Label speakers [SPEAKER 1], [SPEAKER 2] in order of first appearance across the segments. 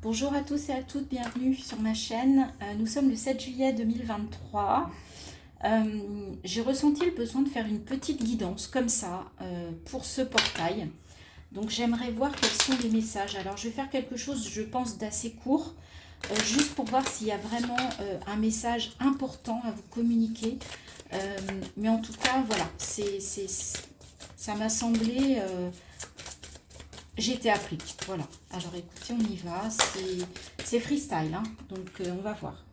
[SPEAKER 1] Bonjour à tous et à toutes, bienvenue sur ma chaîne. Nous sommes le 7 juillet 2023. J'ai ressenti le besoin de faire une petite guidance comme ça pour ce portail. Donc j'aimerais voir quels sont les messages. Alors je vais faire quelque chose, je pense, d'assez court, juste pour voir s'il y a vraiment un message important à vous communiquer. Mais en tout cas, voilà, ça m'a semblé... J'étais appris, voilà. Alors écoutez, on y va, c'est freestyle, hein, donc on va voir.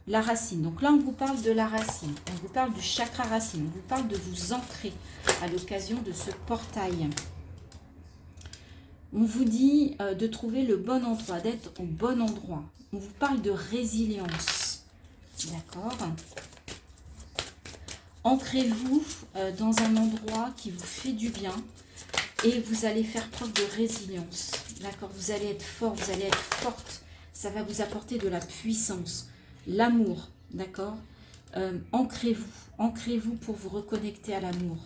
[SPEAKER 1] La racine, donc là on vous parle de la racine, on vous parle du chakra racine, on vous parle de vous ancrer à l'occasion de ce portail. On vous dit de trouver le bon endroit, d'être au bon endroit. On vous parle de résilience, d'accord? Ancrez-vous dans un endroit qui vous fait du bien. Et vous allez faire preuve de résilience, d'accord? Vous allez être fort, vous allez être forte. Ça va vous apporter de la puissance, l'amour, d'accord? Ancrez-vous pour vous reconnecter à l'amour,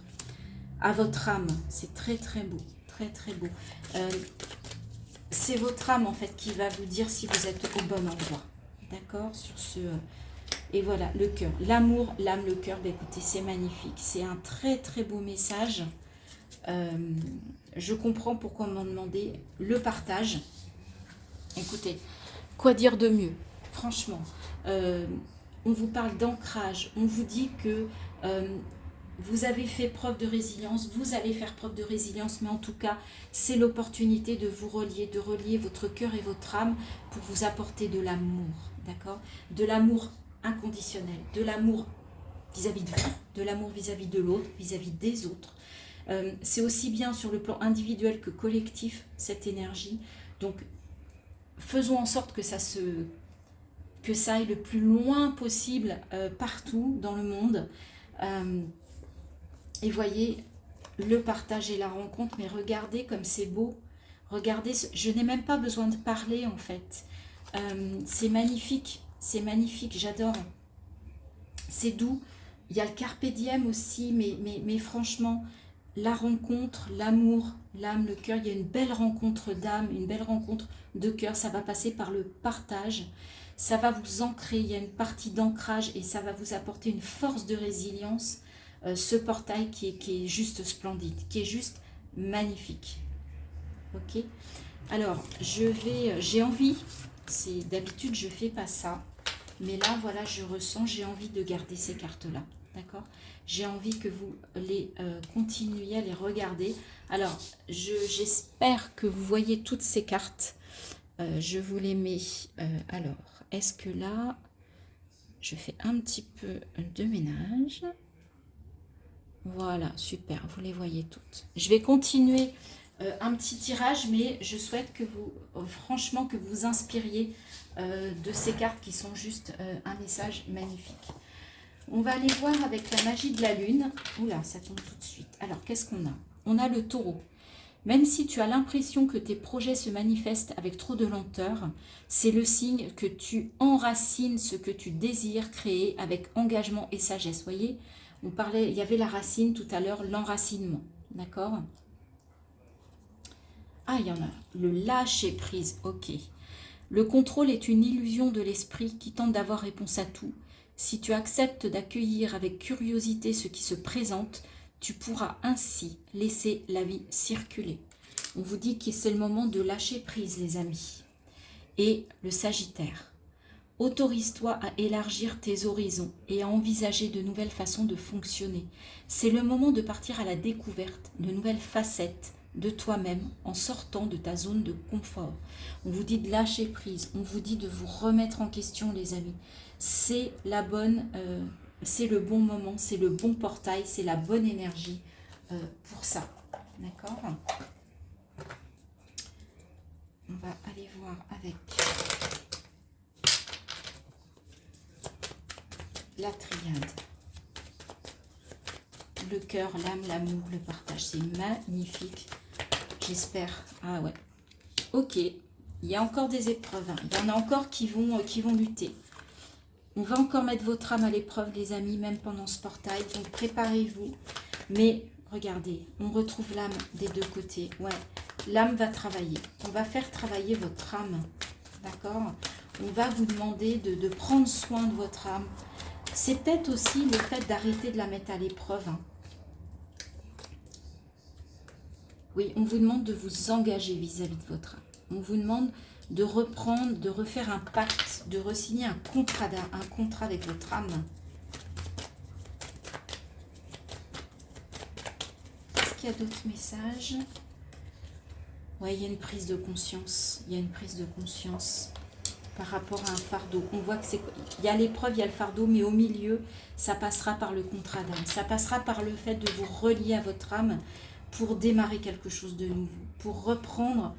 [SPEAKER 1] à votre âme. C'est très très beau, très très beau. C'est votre âme en fait qui va vous dire si vous êtes au bon endroit, d'accord? Sur ce... Et voilà, le cœur, l'amour, l'âme, le cœur, ben écoutez, c'est magnifique. C'est un très très beau message. Je comprends pourquoi on m'a demandé le partage. Écoutez, quoi dire de mieux? Franchement, on vous parle d'ancrage. On vous dit que vous avez fait preuve de résilience, vous allez faire preuve de résilience, mais en tout cas, c'est l'opportunité de vous relier, de relier votre cœur et votre âme pour vous apporter de l'amour, d'accord? De l'amour inconditionnel, de l'amour vis-à-vis de vous, de l'amour vis-à-vis de l'autre, vis-à-vis des autres. C'est aussi bien sur le plan individuel que collectif, cette énergie. Donc, faisons en sorte que ça aille le plus loin possible partout dans le monde. Et voyez, le partage et la rencontre, mais regardez comme c'est beau. Regardez, je n'ai même pas besoin de parler en fait. C'est magnifique, j'adore. C'est doux. Il y a le carpe diem aussi, mais franchement... La rencontre, l'amour, l'âme, le cœur, il y a une belle rencontre d'âme, une belle rencontre de cœur, ça va passer par le partage, ça va vous ancrer, il y a une partie d'ancrage et ça va vous apporter une force de résilience, ce portail qui est juste splendide, qui est juste magnifique. Ok? Alors, j'ai envie, d'habitude je fais pas ça, mais là voilà, je ressens, j'ai envie de garder ces cartes-là. D'accord? J'ai envie que vous les continuiez à les regarder. Alors, j'espère que vous voyez toutes ces cartes. Je vous les mets. Alors, est-ce que là, je fais un petit peu de ménage. Voilà, super, vous les voyez toutes. Je vais continuer un petit tirage, mais je souhaite que vous, franchement, que vous inspiriez de ces cartes qui sont juste un message magnifique. On va aller voir avec la magie de la lune. Oula, ça tombe tout de suite. Alors, qu'est-ce qu'on a? On a le taureau. Même si tu as l'impression que tes projets se manifestent avec trop de lenteur, c'est le signe que tu enracines ce que tu désires créer avec engagement et sagesse. Vous voyez, on parlait, il y avait la racine tout à l'heure, l'enracinement. D'accord? Ah, il y en a. Le lâcher prise. Ok. Le contrôle est une illusion de l'esprit qui tente d'avoir réponse à tout. Si tu acceptes d'accueillir avec curiosité ce qui se présente, tu pourras ainsi laisser la vie circuler. On vous dit que c'est le moment de lâcher prise, les amis. Et le Sagittaire. Autorise-toi à élargir tes horizons et à envisager de nouvelles façons de fonctionner. C'est le moment de partir à la découverte de nouvelles facettes de toi-même en sortant de ta zone de confort. On vous dit de lâcher prise, on vous dit de vous remettre en question, les amis. C'est c'est le bon moment, c'est le bon portail, c'est la bonne énergie pour ça. D'accord? On va aller voir avec la triade. Le cœur, l'âme, l'amour, le partage. C'est magnifique. J'espère. Ah ouais. Ok. Il y a encore des épreuves. Hein. Il y en a encore qui vont lutter. On va encore mettre votre âme à l'épreuve, les amis, même pendant ce portail. Donc, préparez-vous. Mais, regardez, on retrouve l'âme des deux côtés. Ouais, l'âme va travailler. On va faire travailler votre âme. D'accord? On va vous demander de prendre soin de votre âme. C'est peut-être aussi le fait d'arrêter de la mettre à l'épreuve. Hein. Oui, on vous demande de vous engager vis-à-vis de votre âme. On vous demande de reprendre, de refaire un pacte, de re-signer un contrat avec votre âme. Est-ce qu'il y a d'autres messages? Oui, il y a une prise de conscience. Il y a une prise de conscience par rapport à un fardeau. On voit que c'est, il y a l'épreuve, il y a le fardeau, mais au milieu, ça passera par le contrat d'âme. Ça passera par le fait de vous relier à votre âme pour démarrer quelque chose de nouveau, pour reprendre,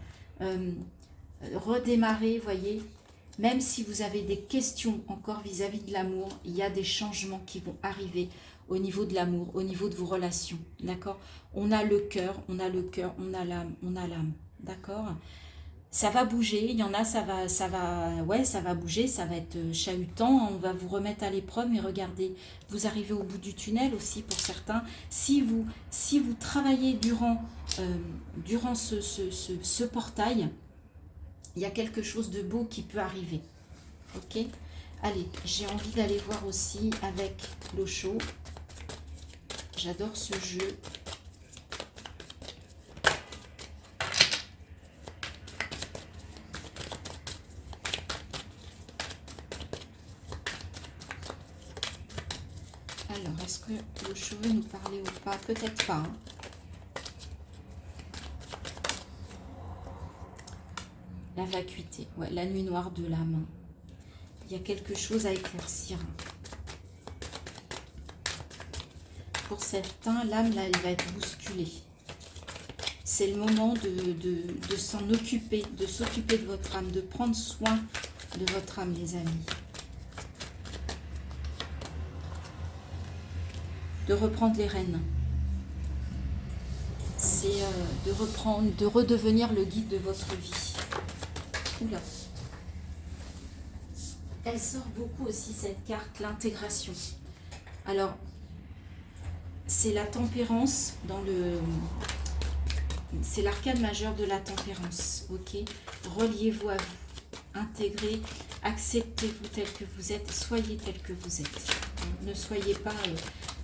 [SPEAKER 1] redémarrer, voyez. Même si vous avez des questions encore vis-à-vis de l'amour, il y a des changements qui vont arriver au niveau de l'amour, au niveau de vos relations, d'accord? On a le cœur, on a l'âme, d'accord? Ça va bouger, il y en a, ça va bouger, ça va être chahutant, on va vous remettre à l'épreuve, mais regardez, vous arrivez au bout du tunnel aussi pour certains. Si vous travaillez durant ce portail, il y a quelque chose de beau qui peut arriver. Ok? Allez, j'ai envie d'aller voir aussi avec l'Osho. J'adore ce jeu. Alors, est-ce que l'Osho veut nous parler ou pas? Peut-être pas. Hein. La vacuité, ouais, la nuit noire de l'âme. Il y a quelque chose à éclaircir. Pour certains, l'âme, là, elle va être bousculée. C'est le moment de s'en occuper, de s'occuper de votre âme, de prendre soin de votre âme, les amis. De reprendre les rênes. C'est de redevenir le guide de votre vie. Oula. Elle sort beaucoup aussi cette carte, l'intégration. Alors, c'est la tempérance dans le... C'est l'arcane majeur de la tempérance, ok? Reliez-vous à vous, intégrez, acceptez-vous tel que vous êtes, soyez tel que vous êtes. Ne soyez pas...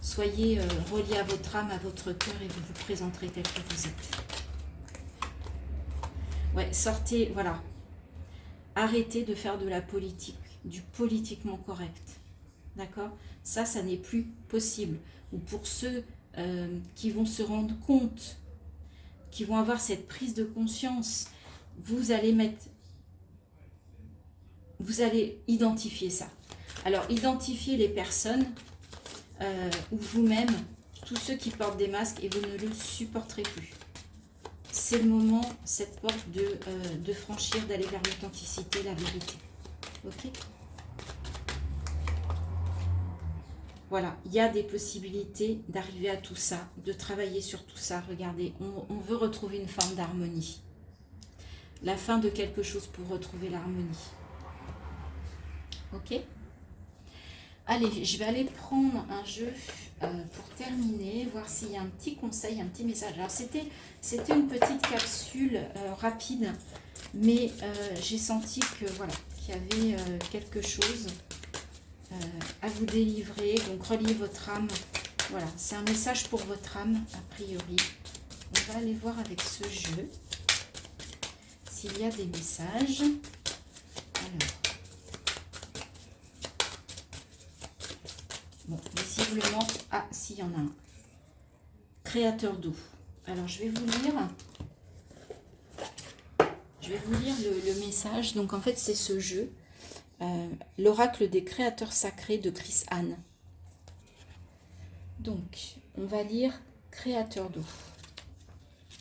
[SPEAKER 1] soyez reliés à votre âme, à votre cœur et vous vous présenterez tel que vous êtes. Ouais, sortez, voilà. Arrêtez de faire de la politique, du politiquement correct. D'accord? Ça n'est plus possible. Ou pour ceux qui vont se rendre compte, qui vont avoir cette prise de conscience, vous allez identifier ça. Alors, identifiez les personnes ou vous-même, tous ceux qui portent des masques et vous ne le supporterez plus. C'est le moment, cette porte de franchir, d'aller vers l'authenticité, la vérité. Ok? Voilà, il y a des possibilités d'arriver à tout ça, de travailler sur tout ça. Regardez, on veut retrouver une forme d'harmonie. La fin de quelque chose pour retrouver l'harmonie. Ok? Allez, je vais aller prendre un jeu pour terminer, voir s'il y a un petit conseil, un petit message. Alors, c'était une petite capsule rapide, mais j'ai senti que voilà, qu'il y avait quelque chose à vous délivrer. Donc, reliez votre âme. Voilà, c'est un message pour votre âme, a priori. On va aller voir avec ce jeu s'il y a des messages. Alors. Bon, visiblement, ah, si, il y en a un. Créateur d'eau. Alors, je vais vous lire. Le message. Donc, en fait, c'est ce jeu. L'oracle des créateurs sacrés de Chris Anne. Donc, on va lire créateur d'eau.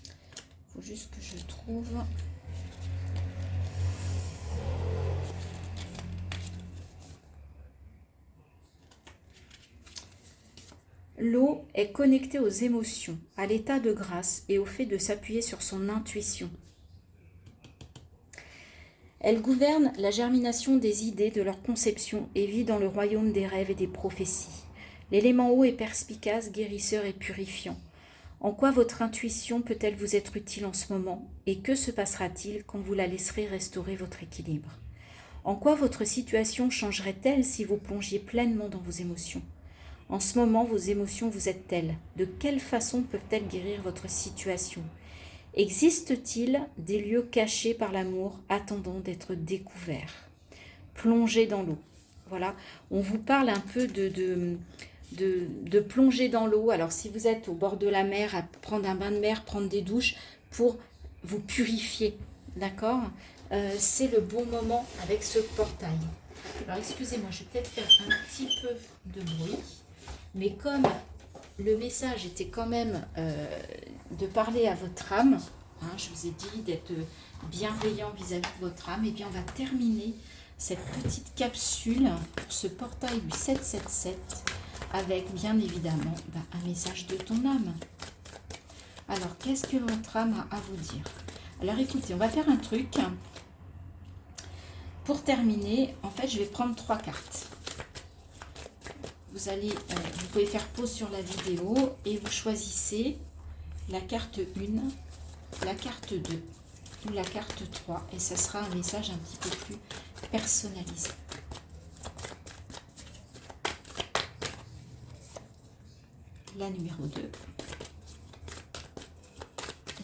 [SPEAKER 1] Il faut juste que je trouve... L'eau est connectée aux émotions, à l'état de grâce et au fait de s'appuyer sur son intuition. Elle gouverne la germination des idées, de leur conception et vit dans le royaume des rêves et des prophéties. L'élément eau est perspicace, guérisseur et purifiant. En quoi votre intuition peut-elle vous être utile en ce moment? Et que se passera-t-il quand vous la laisserez restaurer votre équilibre? En quoi votre situation changerait-elle si vous plongiez pleinement dans vos émotions? En ce moment, vos émotions vous aident-elles? De quelle façon peuvent-elles guérir votre situation? Existe-t-il des lieux cachés par l'amour attendant d'être découverts? Plongez dans l'eau. Voilà, on vous parle un peu de plonger dans l'eau. Alors si vous êtes au bord de la mer, à prendre un bain de mer, prendre des douches pour vous purifier, d'accord? C'est le bon moment avec ce portail. Alors excusez-moi, je vais peut-être faire un petit peu de bruit, mais comme le message était quand même de parler à votre âme, hein, je vous ai dit d'être bienveillant vis-à-vis de votre âme, et bien on va terminer cette petite capsule pour ce portail du 777 avec bien évidemment un message de ton âme. Alors qu'est-ce que votre âme a à vous dire? Alors écoutez, on va faire un truc. Pour terminer, en fait, je vais prendre 3 cartes. Vous pouvez faire pause sur la vidéo et vous choisissez la carte 1, la carte 2 ou la carte 3 et ça sera un message un petit peu plus personnalisé. La numéro 2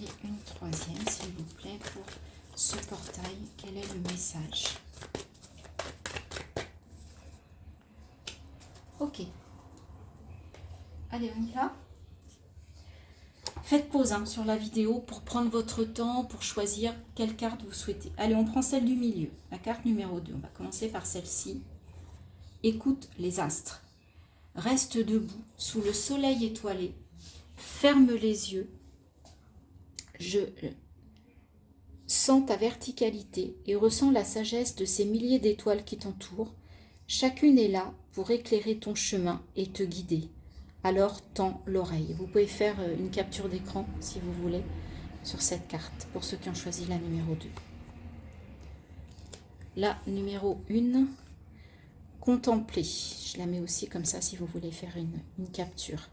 [SPEAKER 1] et une troisième, s'il vous plaît, pour ce portail. Quel est le message? Ok. Allez, on y va. Faites pause sur la vidéo pour prendre votre temps, pour choisir quelle carte vous souhaitez. Allez, on prend celle du milieu, la carte numéro 2. On va commencer par celle-ci. Écoute les astres. Reste debout sous le soleil étoilé. Ferme les yeux. Je sens ta verticalité et ressens la sagesse de ces milliers d'étoiles qui t'entourent. Chacune est là pour éclairer ton chemin et te guider. Alors tends l'oreille. Vous pouvez faire une capture d'écran si vous voulez sur cette carte pour ceux qui ont choisi la numéro 2. La numéro 1, contempler. Je la mets aussi comme ça si vous voulez faire une capture.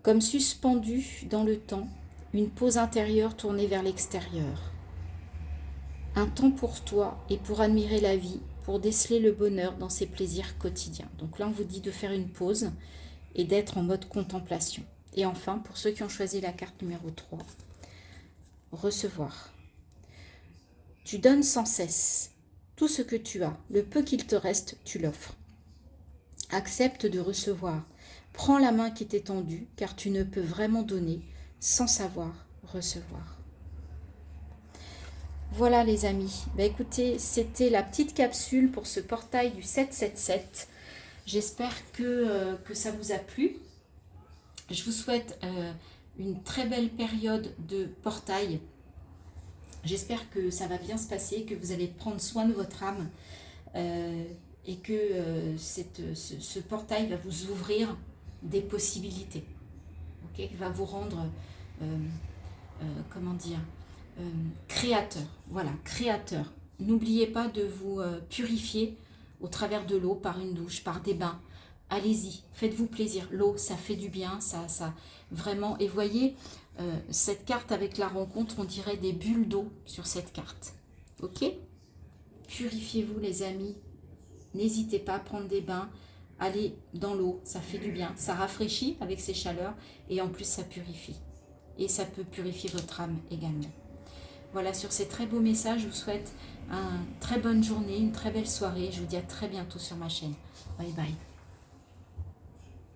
[SPEAKER 1] Comme suspendu dans le temps, une pause intérieure tournée vers l'extérieur. Un temps pour toi et pour admirer la vie, pour déceler le bonheur dans ses plaisirs quotidiens. Donc là, on vous dit de faire une pause et d'être en mode contemplation. Et enfin, pour ceux qui ont choisi la carte numéro 3, recevoir. Tu donnes sans cesse. Tout ce que tu as, le peu qu'il te reste, tu l'offres. Accepte de recevoir. Prends la main qui t'est tendue, car tu ne peux vraiment donner sans savoir recevoir. Voilà les amis, écoutez, c'était la petite capsule pour ce portail du 777. J'espère que ça vous a plu. Je vous souhaite une très belle période de portail. J'espère que ça va bien se passer, que vous allez prendre soin de votre âme et que ce portail va vous ouvrir des possibilités. Okay, qui va vous rendre, comment dire, créateur. Voilà, créateur. N'oubliez pas de vous purifier au travers de l'eau, par une douche, par des bains. Allez-y, faites-vous plaisir. L'eau, ça fait du bien, ça vraiment. Et voyez, cette carte avec la rencontre, on dirait des bulles d'eau sur cette carte. Ok? Purifiez-vous les amis. N'hésitez pas à prendre des bains. Allez dans l'eau, ça fait du bien. Ça rafraîchit avec ces chaleurs et en plus ça purifie. Et ça peut purifier votre âme également. Voilà, sur ces très beaux messages, je vous souhaite une très bonne journée, une très belle soirée. Je vous dis à très bientôt sur ma chaîne. Bye bye.